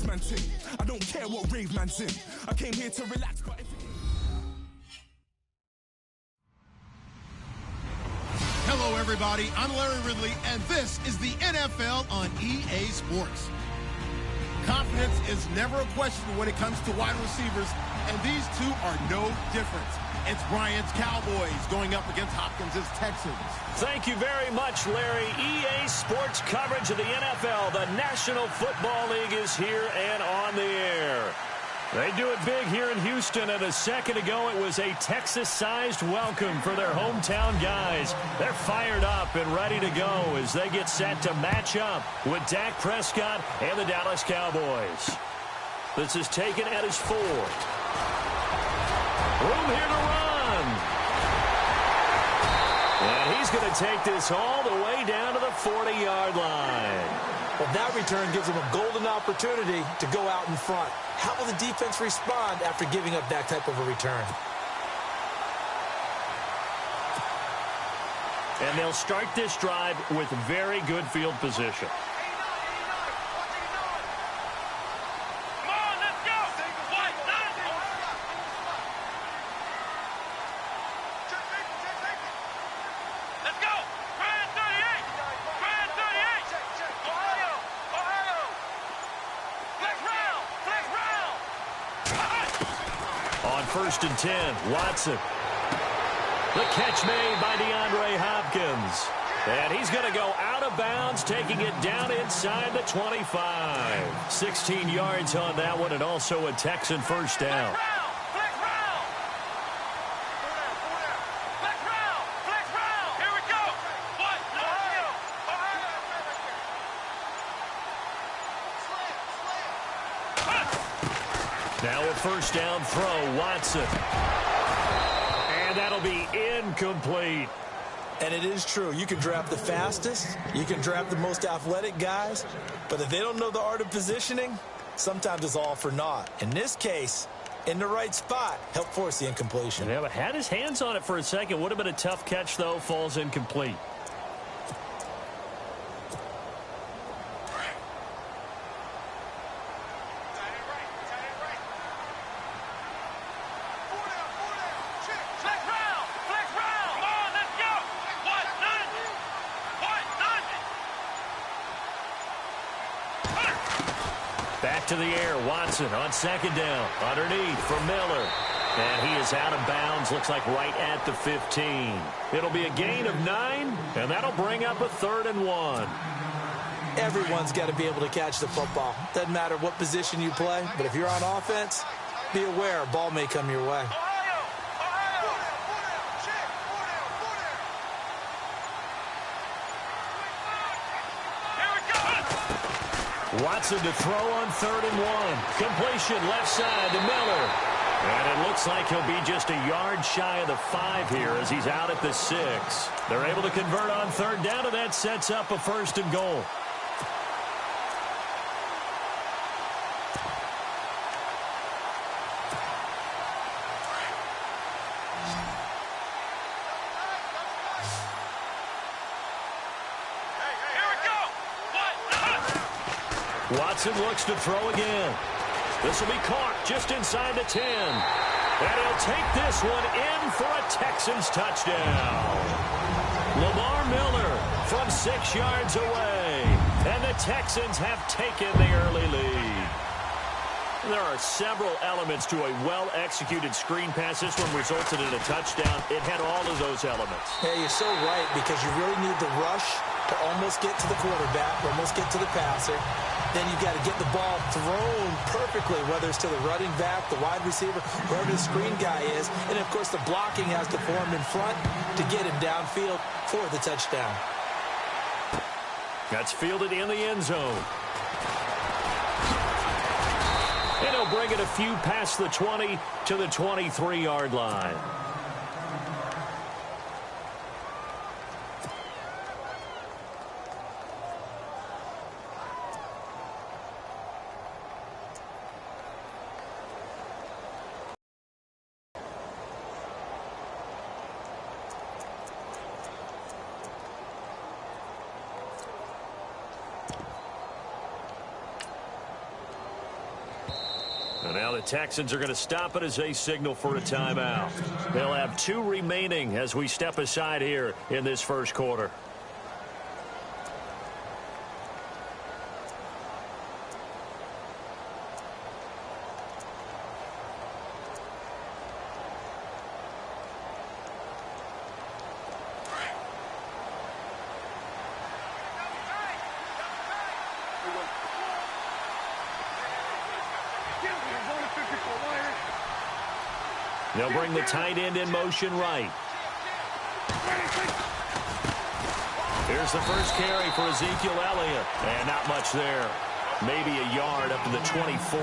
this man ting. I don't care what rave man's in. I came here to relax, but Hello, everybody. I'm Larry Ridley, and this is the NFL on EA Sports. Confidence is never a question when it comes to wide receivers, and these two are no different. It's Bryant's Cowboys going up against Hopkins' Texans. Thank you very much, Larry. EA Sports coverage of the NFL. The National Football League is here and on the air. They do it big here in Houston, and a second ago it was a Texas-sized welcome for their hometown guys. They're fired up and ready to go as they get set to match up with Dak Prescott and the Dallas Cowboys. This is taken at his 4. Room here to run. And he's going to take this all the way down to the 40-yard line. Well, that return gives them a golden opportunity to go out in front. How will the defense respond after giving up that type of a return? And they'll start this drive with very good field position. First and 10, Watson. The catch made by DeAndre Hopkins. And he's going to go out of bounds, taking it down inside the 25. 16 yards on that one, and also a Texan first down. Now a first down throw, Watson. And that'll be incomplete. And it is true. You can draft the fastest. You can draft the most athletic guys. But if they don't know the art of positioning, sometimes it's all for naught. In this case, in the right spot, helped force the incompletion. Yeah, but had his hands on it for a second. Would have been a tough catch, though. Falls incomplete. Back to the air, Watson on second down. Underneath for Miller. And he is out of bounds, looks like right at the 15. It'll be a gain of 9, and that'll bring up a 3rd and 1. Everyone's got to be able to catch the football. Doesn't matter what position you play, but if you're on offense, be aware a ball may come your way. Watson to throw on 3rd and 1. Completion left side to Miller. And it looks like he'll be just a yard shy of the 5 here as he's out at the 6. They're able to convert on 3rd down, and that sets up a 1st and goal. Watson looks to throw again. This will be caught just inside the 10. And he'll take this one in for a Texans touchdown. Lamar Miller from 6 yards away. And the Texans have taken the early lead. There are several elements to a well-executed screen pass. This one resulted in a touchdown. It had all of those elements. Yeah, you're so right, because you really need the rush to almost get to the quarterback, almost get to the passer. Then you've got to get the ball thrown perfectly, whether it's to the running back, the wide receiver, wherever the screen guy is. And, of course, the blocking has to form in front to get him downfield for the touchdown. That's fielded in the end zone. And he'll bring it a few past the 20 to the 23-yard line. And now the Texans are going to stop it as they signal for a timeout. They'll have 2 remaining as we step aside here in this first quarter. They'll bring the tight end in motion right. Here's the first carry for Ezekiel Elliott. And not much there. Maybe a yard up to the 24.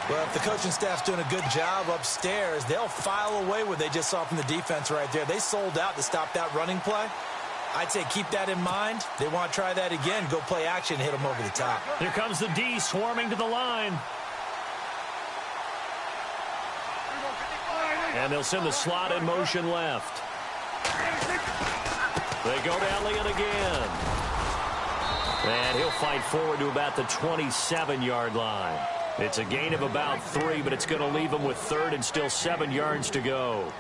Well, if the coaching staff's doing a good job upstairs, they'll file away what they just saw from the defense right there. They sold out to stop that running play. I'd say keep that in mind. They want to try that again. Go play action, hit them over the top. Here comes the D swarming to the line. And they'll send the slot in motion left. They go to Elliott again. And he'll fight forward to about the 27-yard line. It's a gain of about 3, but it's going to leave him with 3rd and still 7 yards to go.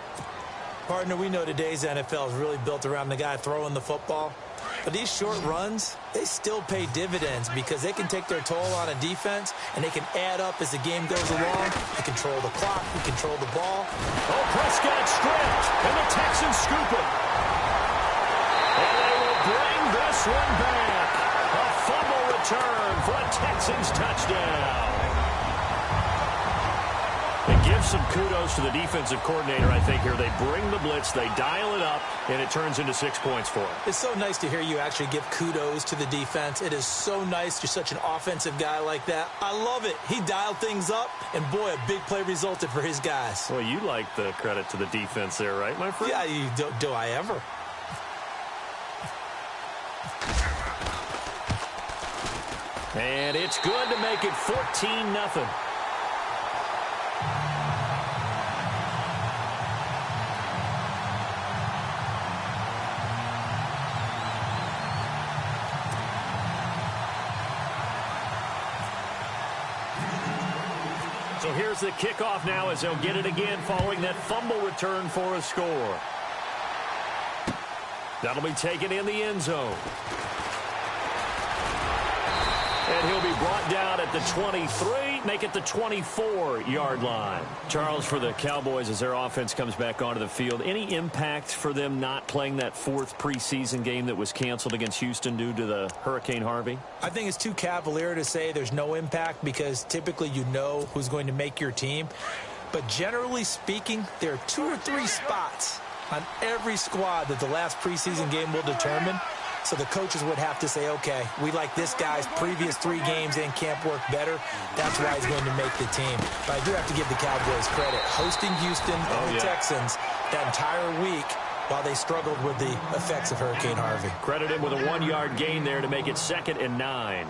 Partner, we know today's NFL is really built around the guy throwing the football. But these short runs, they still pay dividends because they can take their toll on a defense and they can add up as the game goes along. They control the clock, they control the ball. Oh, Prescott stripped, and the Texans scoop it. And they will bring this one back. A fumble return for a Texans touchdown. It gives some kudos to the defensive coordinator, I think, here. They bring the blitz, they dial it up, and it turns into 6 points for them. It's so nice to hear you actually give kudos to the defense. It is so nice. You're such an offensive guy like that. I love it. He dialed things up, and boy, a big play resulted for his guys. Well, you like the credit to the defense there, right, my friend? Yeah, do I ever? And it's good to make it 14-0. So here's the kickoff now as they'll get it again following that fumble return for a score. That'll be taken in the end zone. And he'll be brought down at the 23, make it the 24-yard line. Charles, for the Cowboys, as their offense comes back onto the field, any impact for them not playing that 4th preseason game that was canceled against Houston due to the Hurricane Harvey? I think it's too cavalier to say there's no impact because typically you know who's going to make your team. But generally speaking, there are 2 or 3 spots on every squad that the last preseason game will determine. So the coaches would have to say, okay, we like this guy's previous 3 games in camp work better. That's why he's going to make the team. But I do have to give the Cowboys credit. Hosting Houston and the Texans that entire week while they struggled with the effects of Hurricane Harvey. Credit him with a 1-yard gain there to make it 2nd and 9.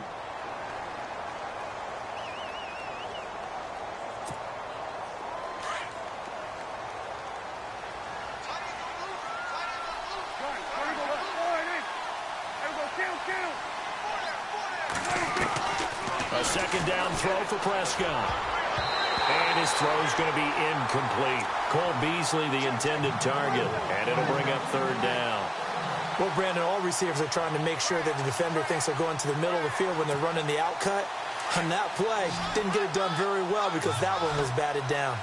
A 2nd down throw for Prescott. And his throw is going to be incomplete. Cole Beasley, the intended target. And it'll bring up 3rd down. Well, Brandon, all receivers are trying to make sure that the defender thinks they're going to the middle of the field when they're running the out cut. On that play, didn't get it done very well because that one was batted down.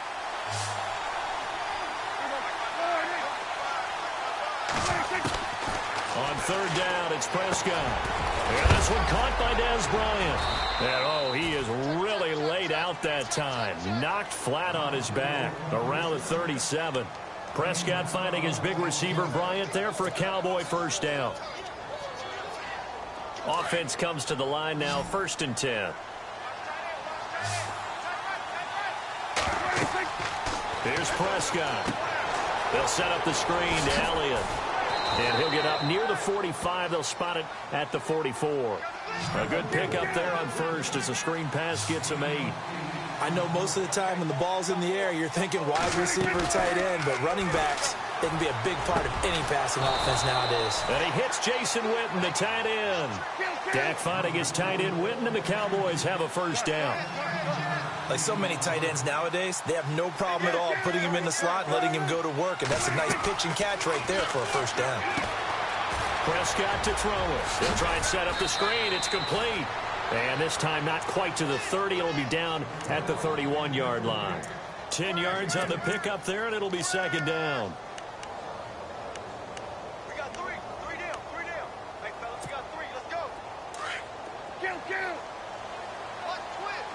On 3rd down, it's Prescott. And this one caught by Dez Bryant. And, he is really laid out that time. Knocked flat on his back around the 37. Prescott finding his big receiver, Bryant, there for a Cowboy 1st down. Offense comes to the line now, 1st and 10. Here's Prescott. They'll set up the screen to Elliott. And he'll get up near the 45. They'll spot it at the 44. A good pickup there on 1st as the screen pass gets him 8. I know most of the time when the ball's in the air, you're thinking wide receiver, tight end, but running backs, they can be a big part of any passing offense nowadays. And he hits Jason Witten, the tight end. Dak finding his tight end Witten, and the Cowboys have a first down. Like so many tight ends nowadays, they have no problem at all putting him in the slot and letting him go to work, and that's a nice pitch and catch right there for a first down. Prescott to throw it. They'll try and set up the screen. It's complete. And this time not quite to the 30. It'll be down at the 31-yard line. 10 yards on the pickup there, and it'll be second down. We got three. Three down. Hey, fellas, we got three. Let's go. Count. Watch twit.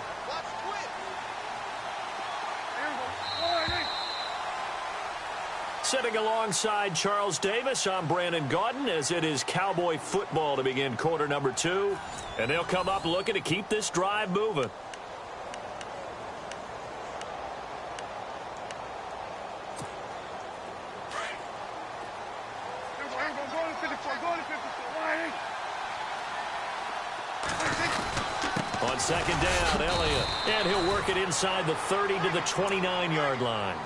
Sitting alongside Charles Davis, I'm Brandon Gaudin, as it is Cowboy football to begin quarter number 2. And they'll come up looking to keep this drive moving. On second down, Elliott. And he'll work it inside the 30 to the 29-yard line.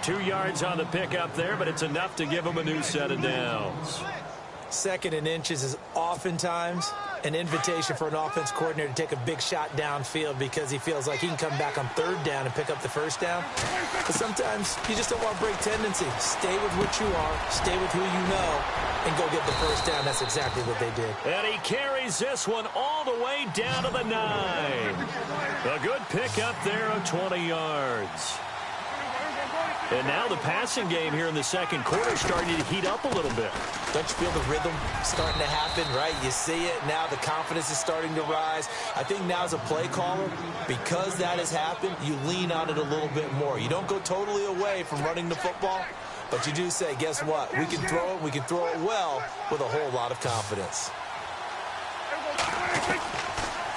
2 yards on the pickup there, but it's enough to give him a new set of downs. Second and inches is oftentimes an invitation for an offense coordinator to take a big shot downfield because he feels like he can come back on third down and pick up the first down. But sometimes you just don't want to break tendency. Stay with what you are, stay with who you know, and go get the first down. That's exactly what they did. And he carries this one all the way down to the 9. A good pickup there of 20 yards. And now the passing game here in the second quarter is starting to heat up a little bit. Don't you feel the rhythm starting to happen, right? You see it. Now the confidence is starting to rise. I think now as a play caller, because that has happened, you lean on it a little bit more. You don't go totally away from running the football, but you do say, guess what? We can throw it. We can throw it well with a whole lot of confidence.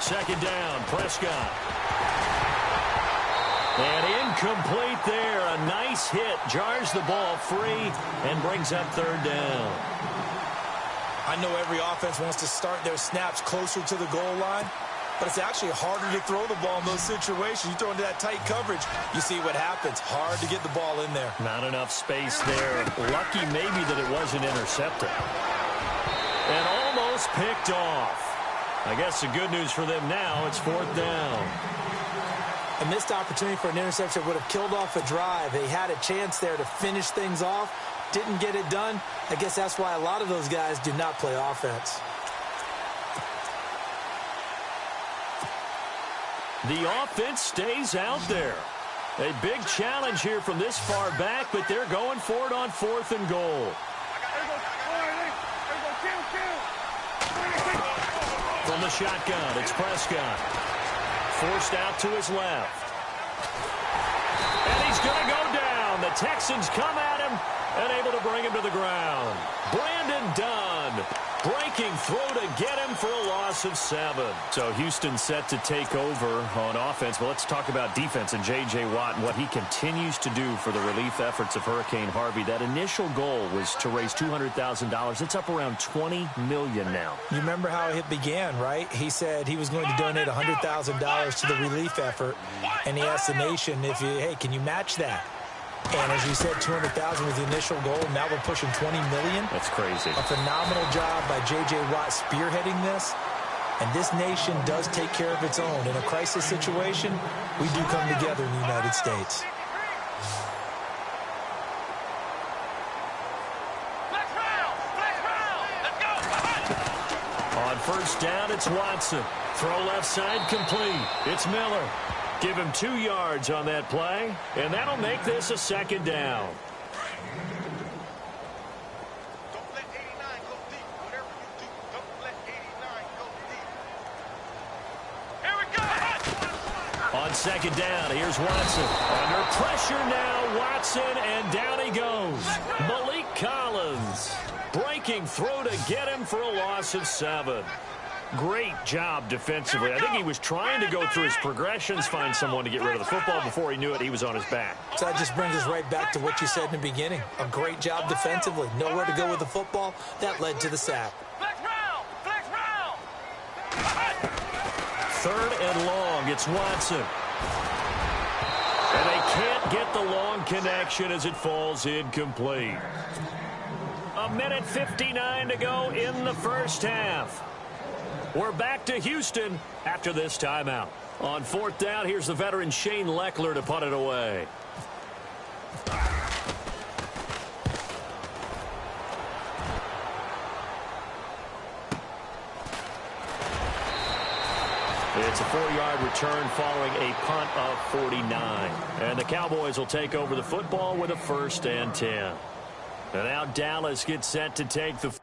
Second down, Prescott. And incomplete there. A nice hit. Jars the ball free and brings up third down. I know every offense wants to start their snaps closer to the goal line, but it's actually harder to throw the ball in those situations. You throw into that tight coverage, you see what happens. Hard to get the ball in there. Not enough space there. Lucky maybe that it wasn't intercepted. And almost picked off. I guess the good news for them now, it's fourth down. A missed opportunity for an interception would have killed off a drive. They had a chance there to finish things off. Didn't get it done. I guess that's why a lot of those guys do not play offense. The offense stays out there. A big challenge here from this far back, but they're going for it on 4th and goal. From the shotgun, it's Prescott. Forced out to his left. And he's going to go down. The Texans come at him and able to bring him to the ground. Brandon Dunn. Breaking throw to get him for a loss of 7. So Houston set to take over on offense. Well, let's talk about defense and J.J. Watt and what he continues to do for the relief efforts of Hurricane Harvey. That initial goal was to raise $200,000. It's up around $20 million now. You remember how it began, right? He said he was going to donate $100,000 to the relief effort, and he asked the nation, hey, can you match that? And as you said, $200,000 was the initial goal. Now we're pushing $20 million. That's crazy. A phenomenal job by J.J. Watt spearheading this. And this nation does take care of its own. In a crisis situation, we do come together in the United States. On first down, it's Watson. Throw left side complete. It's Miller. Give him 2 yards on that play, and that'll make this a second down. Don't let 89 go deep. Whatever you do, don't let 89 go deep. Here we go. On second down, here's Watson. Under pressure now, Watson, and down he goes. Malik Collins. Breaking through to get him for a loss of 7. Great job defensively. I think he was trying to go through his progressions, find someone to get rid of the football. Before he knew it, he was on his back. So that just brings us right back to what you said in the beginning. A great job defensively. Nowhere to go with the football. That led to the sack. Flex round. Flex round. Third and long. It's Watson. And they can't get the long connection as it falls incomplete. 1:59 to go in the first half. We're back to Houston after this timeout. On 4th down, here's the veteran Shane Leckler to punt it away. It's a 4-yard return following a punt of 49. And the Cowboys will take over the football with a 1st and 10. And now Dallas gets set to take the